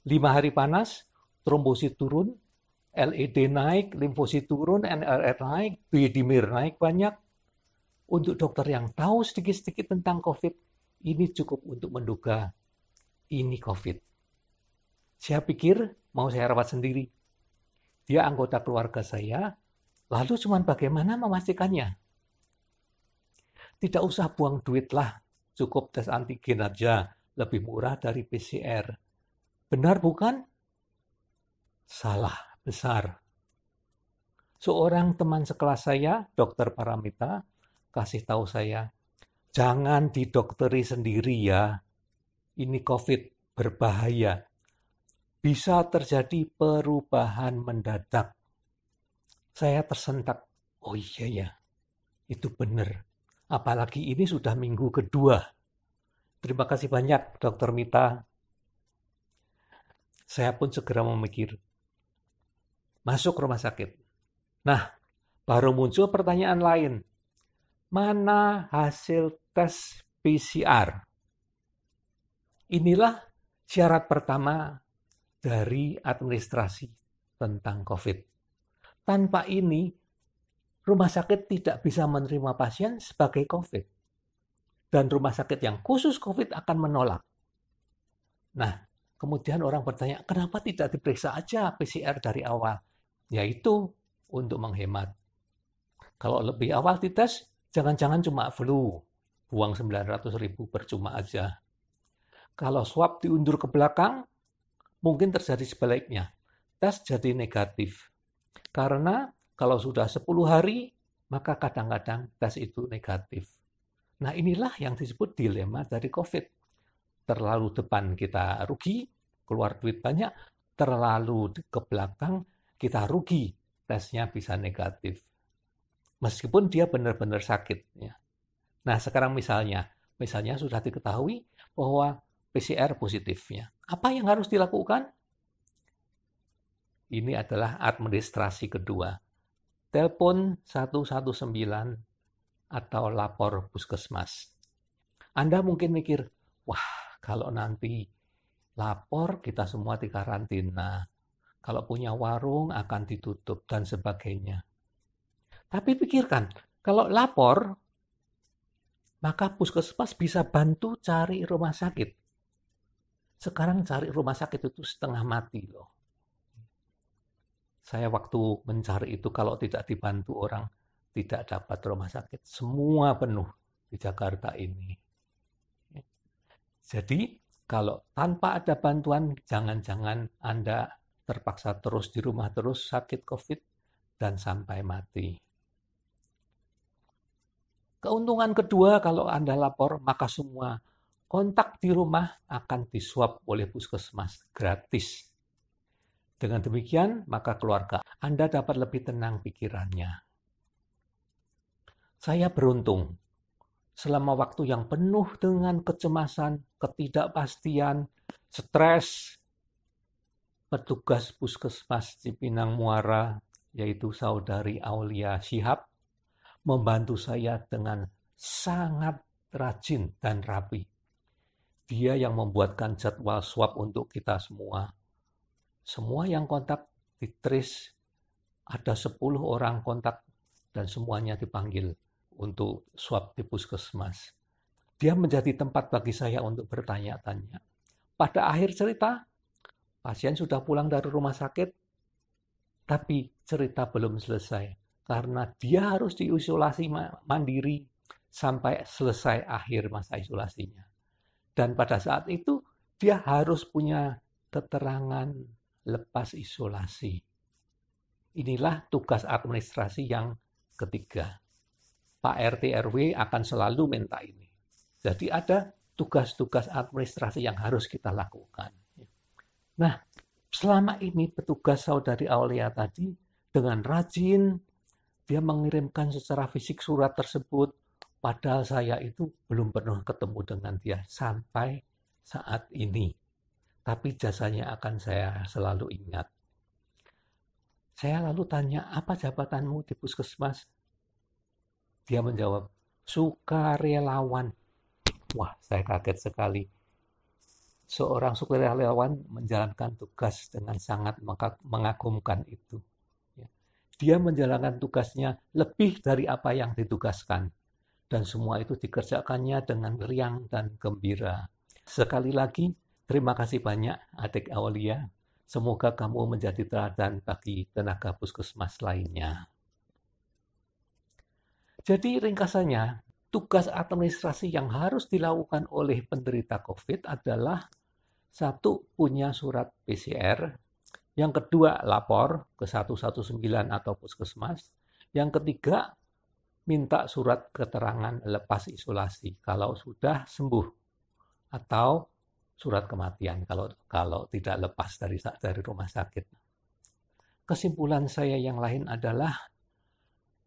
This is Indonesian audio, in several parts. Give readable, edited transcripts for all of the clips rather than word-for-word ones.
5 hari panas, trombosit turun, LED naik, limfosit turun, NRR naik, B-dimer naik banyak. Untuk dokter yang tahu sedikit-sedikit tentang COVID, ini cukup untuk menduga ini COVID. Saya pikir mau saya rawat sendiri. Dia anggota keluarga saya, lalu cuman bagaimana memastikannya? Tidak usah buang duit lah, cukup tes antigen aja, lebih murah dari PCR. Benar bukan? Salah besar. Seorang teman sekelas saya, Dokter Paramita, kasih tahu saya, jangan didokteri sendiri ya. Ini COVID berbahaya. Bisa terjadi perubahan mendadak. Saya tersentak. Oh iya ya, itu benar. Apalagi ini sudah minggu kedua. Terima kasih banyak, Dokter Mita. Saya pun segera memikir, masuk rumah sakit. Nah, baru muncul pertanyaan lain. Mana hasil tes PCR? Inilah syarat pertama dari administrasi tentang COVID. Tanpa ini, rumah sakit tidak bisa menerima pasien sebagai COVID. Dan rumah sakit yang khusus COVID akan menolak. Nah, kemudian orang bertanya, kenapa tidak diperiksa aja PCR dari awal? Yaitu untuk menghemat. Kalau lebih awal dites, jangan-jangan cuma flu. Buang 900.000 percuma aja. Kalau swab diundur ke belakang, mungkin terjadi sebaliknya. Tes jadi negatif. Karena kalau sudah 10 hari, maka kadang-kadang tes itu negatif. Nah, inilah yang disebut dilema dari COVID. Terlalu depan kita rugi, keluar duit banyak. Terlalu ke belakang kita rugi, tesnya bisa negatif. Meskipun dia benar-benar sakit. Ya. Nah, sekarang misalnya sudah diketahui bahwa PCR positifnya. Apa yang harus dilakukan? Ini adalah administrasi kedua. Telepon 119 atau lapor puskesmas. Anda mungkin mikir, wah kalau nanti lapor kita semua dikarantina. Kalau punya warung akan ditutup dan sebagainya. Tapi pikirkan, kalau lapor, maka puskesmas bisa bantu cari rumah sakit. Sekarang cari rumah sakit itu setengah mati loh. Saya waktu mencari itu kalau tidak dibantu orang, tidak dapat rumah sakit. Semua penuh di Jakarta ini. Jadi kalau tanpa ada bantuan, jangan-jangan Anda terpaksa terus di rumah terus sakit COVID dan sampai mati. Keuntungan kedua kalau Anda lapor, maka semua kontak di rumah akan diswab oleh puskesmas gratis. Dengan demikian, maka keluarga Anda dapat lebih tenang pikirannya. Saya beruntung. Selama waktu yang penuh dengan kecemasan, ketidakpastian, stres, petugas puskesmas Cipinang Muara, yaitu saudari Aulia Shihab, membantu saya dengan sangat rajin dan rapi. Dia yang membuatkan jadwal swab untuk kita semua. Semua yang kontak ditrace, ada 10 orang kontak dan semuanya dipanggil untuk swab di puskesmas. Dia menjadi tempat bagi saya untuk bertanya-tanya. Pada akhir cerita, pasien sudah pulang dari rumah sakit, tapi cerita belum selesai. Karena dia harus diisolasi mandiri sampai selesai akhir masa isolasinya. Dan pada saat itu, dia harus punya keterangan lepas isolasi. Inilah tugas administrasi yang ketiga. Pak RT RW akan selalu minta ini. Jadi ada tugas-tugas administrasi yang harus kita lakukan. Nah, selama ini petugas saudari Aulia tadi dengan rajin dia mengirimkan secara fisik surat tersebut, padahal saya itu belum pernah ketemu dengan dia sampai saat ini. Tapi jasanya akan saya selalu ingat. Saya lalu tanya, apa jabatanmu di puskesmas? Dia menjawab, sukarelawan. Wah, saya kaget sekali. seorang sukarelawan menjalankan tugas dengan sangat mengagumkan itu. Ya. Dia menjalankan tugasnya lebih dari apa yang ditugaskan. Dan semua itu dikerjakannya dengan riang dan gembira. Sekali lagi, terima kasih banyak Adik Aulia. Semoga kamu menjadi teladan bagi tenaga puskesmas lainnya. Jadi ringkasannya, tugas administrasi yang harus dilakukan oleh penderita COVID adalah satu, punya surat PCR. Yang kedua, lapor ke 119 atau puskesmas. Yang ketiga, minta surat keterangan lepas isolasi kalau sudah sembuh atau surat kematian kalau tidak lepas dari rumah sakit. Kesimpulan saya yang lain adalah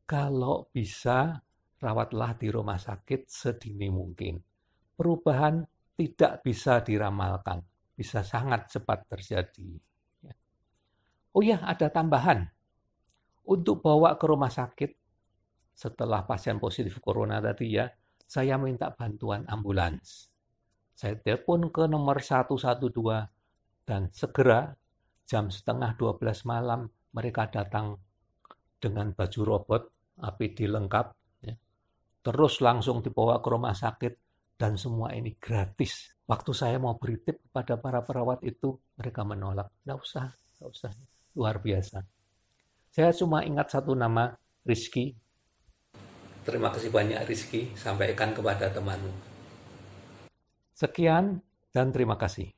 kalau bisa rawatlah di rumah sakit sedini mungkin. Perubahan tidak bisa diramalkan, bisa sangat cepat terjadi. Oh ya, ada tambahan. Untuk bawa ke rumah sakit setelah pasien positif corona tadi ya, saya minta bantuan ambulans. Saya telepon ke nomor 112 dan segera jam setengah 12 malam mereka datang dengan baju robot, APD lengkap, ya. Terus langsung dibawa ke rumah sakit dan semua ini gratis. Waktu saya mau beri tip kepada para perawat itu, mereka menolak. Nggak usah. Luar biasa. Saya cuma ingat satu nama, Rizky. Terima kasih banyak Rizky, sampaikan kepada temanmu. Sekian dan terima kasih.